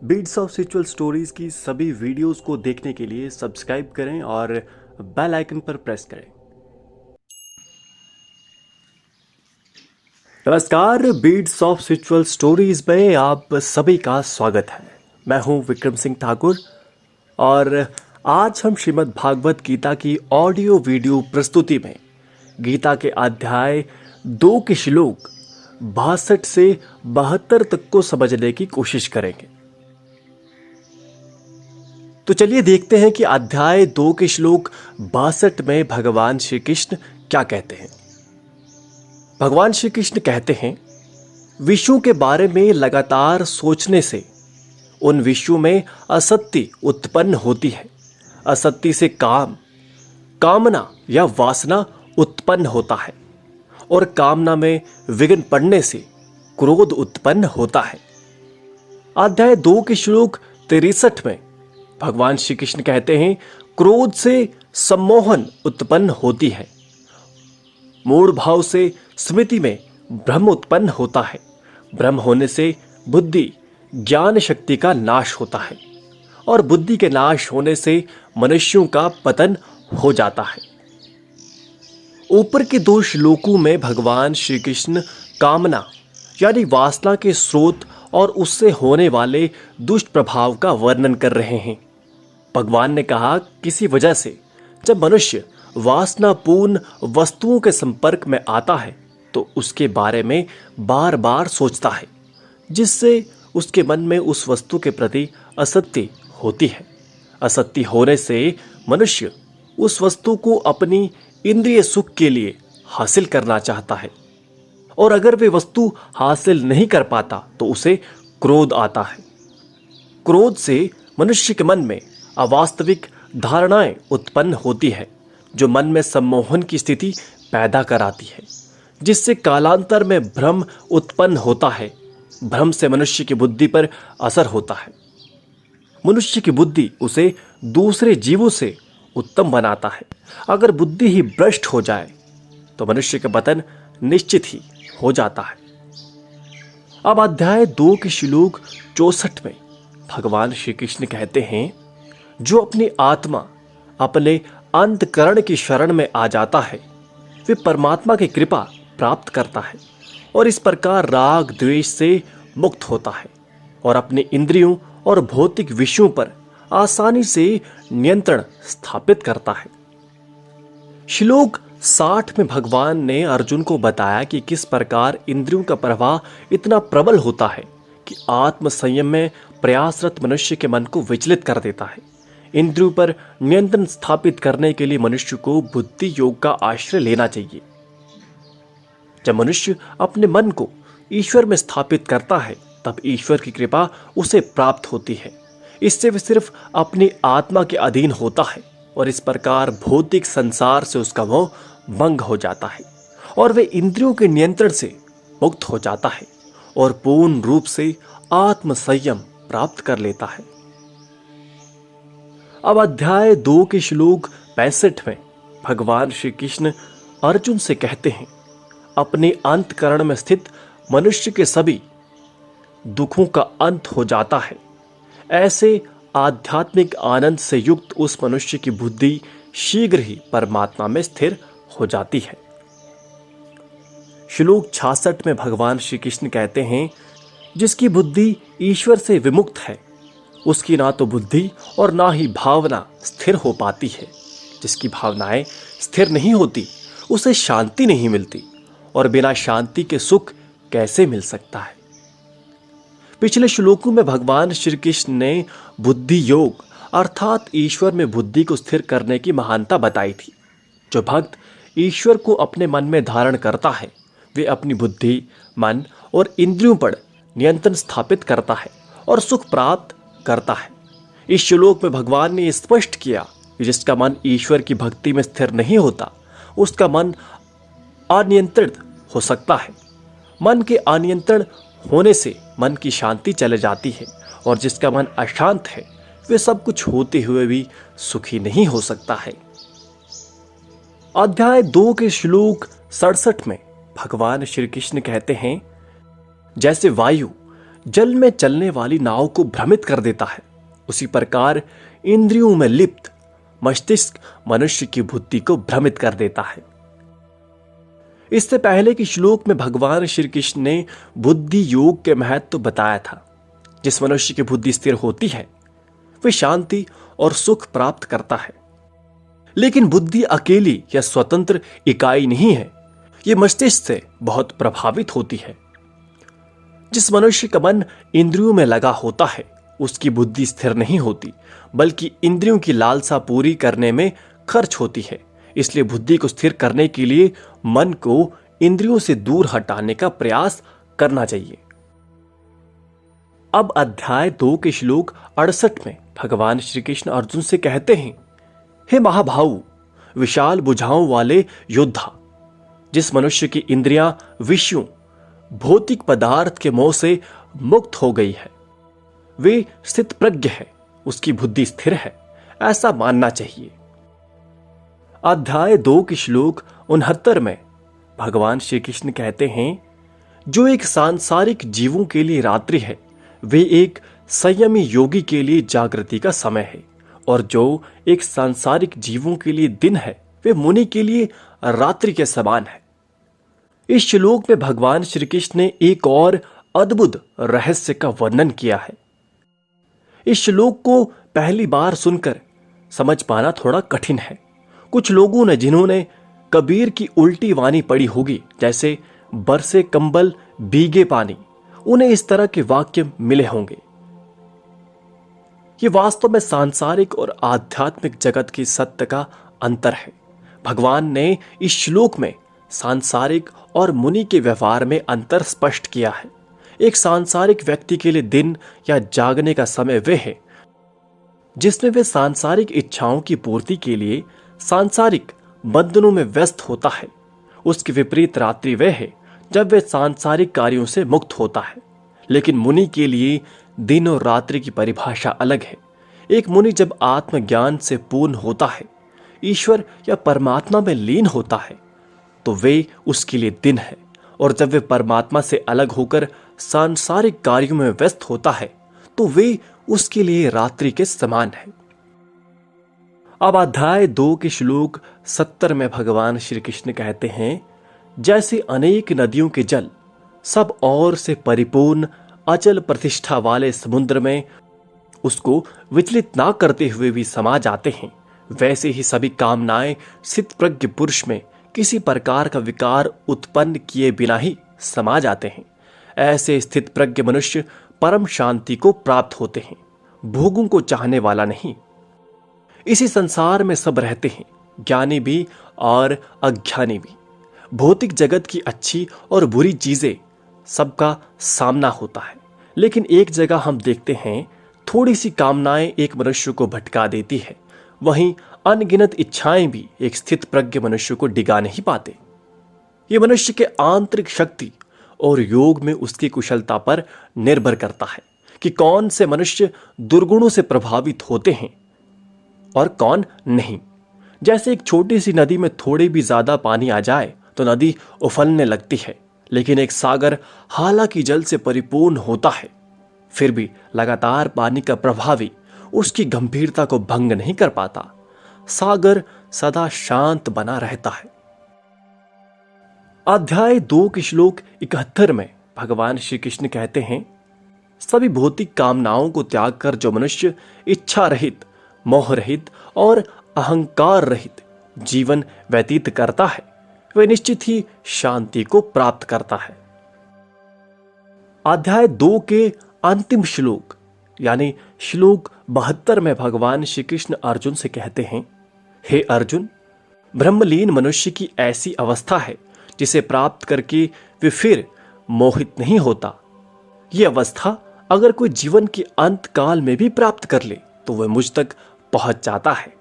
Beats of spiritual stories की सभी videos को देखने के लिए सब्सक्राइब करें और बेल आइकन पर प्रेस करें। नमस्कार, बीट्स ऑफ स्पिरिचुअल स्टोरीज में आप सभी का स्वागत है। मैं हूं विक्रम सिंह ठाकुर और आज हम श्रीमद् भागवत गीता की ऑडियो वीडियो प्रस्तुति में गीता के अध्याय 2 के श्लोक 62 से 72 तक को समझने की कोशिश करेंगे। तो चलिए देखते हैं कि अध्याय 2 के श्लोक 62 में भगवान श्री कृष्ण क्या कहते हैं। भगवान श्री कृष्ण कहते हैं, विषयों के बारे में लगातार सोचने से उन विषयों में असत्य उत्पन्न होती है। असत्य से कामना या वासना उत्पन्न होता है और कामना में विघ्न पड़ने से क्रोध उत्पन्न होता है। अध्याय 2 के श्लोक 63 में भगवान श्री कृष्ण कहते हैं, क्रोध से सम्मोहन उत्पन्न होती है। मूढ़ भाव से स्मृति में भ्रम उत्पन्न होता है। भ्रम होने से बुद्धि ज्ञान शक्ति का नाश होता है और बुद्धि के नाश होने से मनुष्यों का पतन हो जाता है। ऊपर के 2 श्लोकों में भगवान श्री कृष्ण कामना यानी वासना के स्रोत और उससे होने वाले दुष्ट प्रभाव का वर्णन कर रहे हैं। भगवान ने कहा, किसी वजह से जब मनुष्य वासनापूर्ण वस्तुओं के संपर्क में आता है तो उसके बारे में बार बार सोचता है, जिससे उसके मन में उस वस्तु के प्रति असत्य होती है। असत्य होने से मनुष्य उस वस्तु को अपनी इंद्रिय सुख के लिए हासिल करना चाहता है और अगर वे वस्तु हासिल नहीं कर पाता तो उसे क्रोध आता है। क्रोध से मनुष्य के मन में अवास्तविक धारणाएं उत्पन्न होती है जो मन में सम्मोहन की स्थिति पैदा कराती है, जिससे कालांतर में भ्रम उत्पन्न होता है। भ्रम से मनुष्य की बुद्धि पर असर होता है। मनुष्य की बुद्धि उसे दूसरे जीवों से उत्तम बनाता है। अगर बुद्धि ही भ्रष्ट हो जाए तो मनुष्य का पतन निश्चित ही हो जाता है। अब अध्याय 2 के श्लोक 64 में भगवान श्री कृष्ण कहते हैं, जो अपनी आत्मा अपने अंतकरण की शरण में आ जाता है वे परमात्मा की कृपा प्राप्त करता है और इस प्रकार राग द्वेष से मुक्त होता है और अपने इंद्रियों और भौतिक विषयों पर आसानी से नियंत्रण स्थापित करता है। श्लोक 60 में भगवान ने अर्जुन को बताया कि किस प्रकार इंद्रियों का प्रवाह इतना प्रबल होता है कि आत्म संयम में प्रयासरत मनुष्य के मन को विचलित कर देता है। इंद्रियों पर नियंत्रण स्थापित करने के लिए मनुष्य को बुद्धि योग का आश्रय लेना चाहिए। जब मनुष्य अपने मन को ईश्वर में स्थापित करता है तब ईश्वर की कृपा उसे प्राप्त होती है। इससे वह सिर्फ अपनी आत्मा के अधीन होता है और इस प्रकार भौतिक संसार से उसका मोह भंग हो जाता है और वे इंद्रियों के नियंत्रण से मुक्त हो जाता है और पूर्ण रूप से आत्म संयम प्राप्त कर लेता है। अब अध्याय 2 के श्लोक 65 में भगवान श्री कृष्ण अर्जुन से कहते हैं, अपने अंतकरण में स्थित मनुष्य के सभी दुखों का अंत हो जाता है। ऐसे आध्यात्मिक आनंद से युक्त उस मनुष्य की बुद्धि शीघ्र ही परमात्मा में स्थिर हो जाती है। श्लोक 66 में भगवान श्री कृष्ण कहते हैं, जिसकी बुद्धि ईश्वर से विमुक्त है उसकी ना तो बुद्धि और ना ही भावना स्थिर हो पाती है। जिसकी भावनाएं स्थिर नहीं होती उसे शांति नहीं मिलती और बिना शांति के सुख कैसे मिल सकता है। पिछले श्लोकों में भगवान श्री कृष्ण ने बुद्धि योग अर्थात ईश्वर में बुद्धि को स्थिर करने की महानता बताई थी। जो भक्त ईश्वर को अपने मन में धारण करता है वे अपनी बुद्धि, मन और इंद्रियों पर नियंत्रण स्थापित करता है और सुख प्राप्त करता है। इस श्लोक में भगवान ने स्पष्ट किया कि जिसका मन ईश्वर की भक्ति में स्थिर नहीं होता उसका मन अनियंत्रित हो सकता है। मन के अनियंत्रण होने से मन की शांति चले जाती है और जिसका मन अशांत है वे सब कुछ होते हुए भी सुखी नहीं हो सकता है। अध्याय 2 के श्लोक 67 में भगवान श्री कृष्ण कहते हैं, जैसे वायु जल में चलने वाली नाव को भ्रमित कर देता है, उसी प्रकार इंद्रियों में लिप्त मस्तिष्क मनुष्य की बुद्धि को भ्रमित कर देता है। इससे पहले कि श्लोक में भगवान श्री कृष्ण ने बुद्धि योग के महत्व बताया था। जिस मनुष्य की बुद्धि स्थिर होती है वे शांति और सुख प्राप्त करता है। लेकिन बुद्धि अकेली या स्वतंत्र इकाई नहीं है, यह मस्तिष्क से बहुत प्रभावित होती है। जिस मनुष्य का मन इंद्रियों में लगा होता है उसकी बुद्धि स्थिर नहीं होती, बल्कि इंद्रियों की लालसा पूरी करने में खर्च होती है। इसलिए बुद्धि को स्थिर करने के लिए मन को इंद्रियों से दूर हटाने का प्रयास करना चाहिए। अब अध्याय 2 के श्लोक 68 में भगवान श्री कृष्ण अर्जुन से कहते हैं, हे महाभाऊ, विशाल भुजाओं वाले योद्धा, जिस मनुष्य की इंद्रियां विषयों भौतिक पदार्थ के मोह से मुक्त हो गई है, वे स्थित प्रज्ञ है, उसकी बुद्धि स्थिर है, ऐसा मानना चाहिए। अध्याय 2 के श्लोक 69 में भगवान श्री कृष्ण कहते हैं, जो एक सांसारिक जीवों के लिए रात्रि है वे एक संयमी योगी के लिए जागृति का समय है, और जो एक सांसारिक जीवों के लिए दिन है वे मुनि के लिए रात्रि के समान है। इस श्लोक में भगवान श्री कृष्ण ने एक और अद्भुत रहस्य का वर्णन किया है। इस श्लोक को पहली बार सुनकर समझ पाना थोड़ा कठिन है। कुछ लोगों ने जिन्होंने कबीर की उल्टी वाणी पढ़ी होगी, जैसे बरसे कंबल भीगे पानी, उन्हें इस तरह के वाक्य मिले होंगे। ये वास्तव में सांसारिक और आध्यात्मिक जगत की सत्य का अंतर है। भगवान ने इस श्लोक में सांसारिक और मुनि के व्यवहार में अंतर स्पष्ट किया है। एक सांसारिक व्यक्ति के लिए दिन या जागने का समय वे है जिसमें वे सांसारिक इच्छाओं की पूर्ति के लिए सांसारिक बंधनों में व्यस्त होता है। उसके विपरीत रात्रि वह है जब वे सांसारिक कार्यों से मुक्त होता है। लेकिन मुनि के लिए दिन और रात्रि की परिभाषा अलग है। एक मुनि जब आत्मज्ञान से पूर्ण होता है, ईश्वर या परमात्मा में लीन होता है, तो वे उसके लिए दिन है, और जब वे परमात्मा से अलग होकर सांसारिक कार्यों में व्यस्त होता है तो वे उसके लिए रात्रि के समान है। अब अध्याय 2 के श्लोक 70 में भगवान श्री कृष्ण कहते हैं, जैसे अनेक नदियों के जल सब ओर से परिपूर्ण अचल प्रतिष्ठा वाले समुद्र में उसको विचलित ना करते हुए भी समा जाते हैं, वैसे ही सभी कामनाएं स्थित प्रज्ञ पुरुष में किसी प्रकार का विकार उत्पन्न किए बिना ही समा जाते हैं। ऐसे स्थित प्रज्ञ मनुष्य परम शांति को प्राप्त होते हैं, भोगों को चाहने वाला नहीं। इसी संसार में सब रहते हैं, ज्ञानी भी और अज्ञानी भी। भौतिक जगत की अच्छी और बुरी चीजें सबका सामना होता है, लेकिन एक जगह हम देखते हैं थोड़ी सी कामनाएं एक मनुष्य को भटका देती है, वहीं अनगिनत इच्छाएं भी एक स्थित प्रज्ञ मनुष्य को डिगा नहीं पाते। ये मनुष्य के आंतरिक शक्ति और योग में उसकी कुशलता पर निर्भर करता है कि कौन से मनुष्य दुर्गुणों से प्रभावित होते हैं और कौन नहीं। जैसे एक छोटी सी नदी में थोड़ी भी ज्यादा पानी आ जाए तो नदी उफलने लगती है, लेकिन एक सागर हालांकि जल से परिपूर्ण होता है, फिर भी लगातार पानी का प्रभावी उसकी गंभीरता को भंग नहीं कर पाता। सागर सदा शांत बना रहता है। अध्याय 2 के श्लोक 71 में भगवान श्री कृष्ण कहते हैं, सभी भौतिक कामनाओं को त्याग कर जो मनुष्य इच्छा रहित, मोह रहित और अहंकार रहित जीवन व्यतीत करता है, वह निश्चित ही शांति को प्राप्त करता है। अध्याय 2 के अंतिम श्लोक यानी श्लोक 72 में भगवान श्री कृष्ण अर्जुन से कहते हैं, हे अर्जुन, ब्रह्मलीन मनुष्य की ऐसी अवस्था है जिसे प्राप्त करके वे फिर मोहित नहीं होता। यह अवस्था अगर कोई जीवन के अंत काल में भी प्राप्त कर ले तो वह मुझ तक पहुंच जाता है।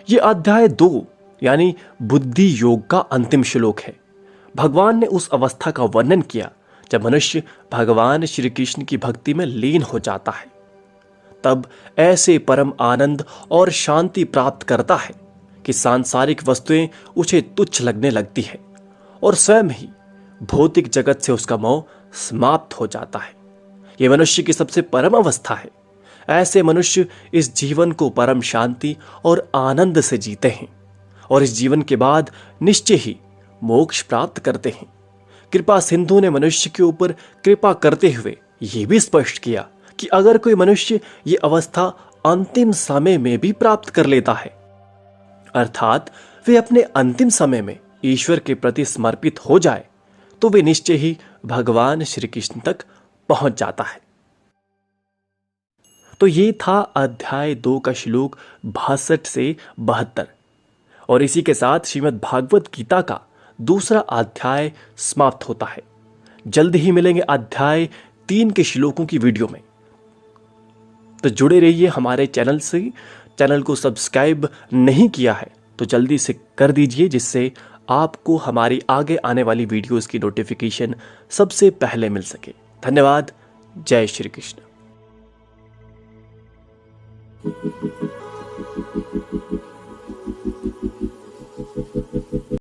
यह अध्याय 2 यानी बुद्धि योग का अंतिम श्लोक है। भगवान ने उस अवस्था का वर्णन किया जब मनुष्य भगवान श्री कृष्ण की भक्ति में लीन हो जाता है। तब ऐसे परम आनंद और शांति प्राप्त करता है कि सांसारिक वस्तुएं उसे तुच्छ लगने लगती है और स्वयं ही भौतिक जगत से उसका मोह समाप्त हो जाता है। यह मनुष्य की सबसे परम अवस्था है। ऐसे मनुष्य इस जीवन को परम शांति और आनंद से जीते हैं और इस जीवन के बाद निश्चय ही मोक्ष प्राप्त करते हैं। कृपा सिंधु ने मनुष्य के ऊपर कृपा करते हुए यह भी स्पष्ट किया कि अगर कोई मनुष्य ये अवस्था अंतिम समय में भी प्राप्त कर लेता है, अर्थात वे अपने अंतिम समय में ईश्वर के प्रति समर्पित हो जाए, तो वे निश्चय ही भगवान श्री कृष्ण तक पहुंच जाता है। तो ये था अध्याय 2 का श्लोक 62 से 72 और इसी के साथ श्रीमद् भागवत गीता का दूसरा अध्याय समाप्त होता है। जल्द ही मिलेंगे अध्याय 3 के श्लोकों की वीडियो में। तो जुड़े रहिए हमारे चैनल से। चैनल को सब्सक्राइब नहीं किया है तो जल्दी से कर दीजिए, जिससे आपको हमारी आगे आने वाली वीडियोस की नोटिफिकेशन सबसे पहले मिल सके। धन्यवाद। जय श्री कृष्ण।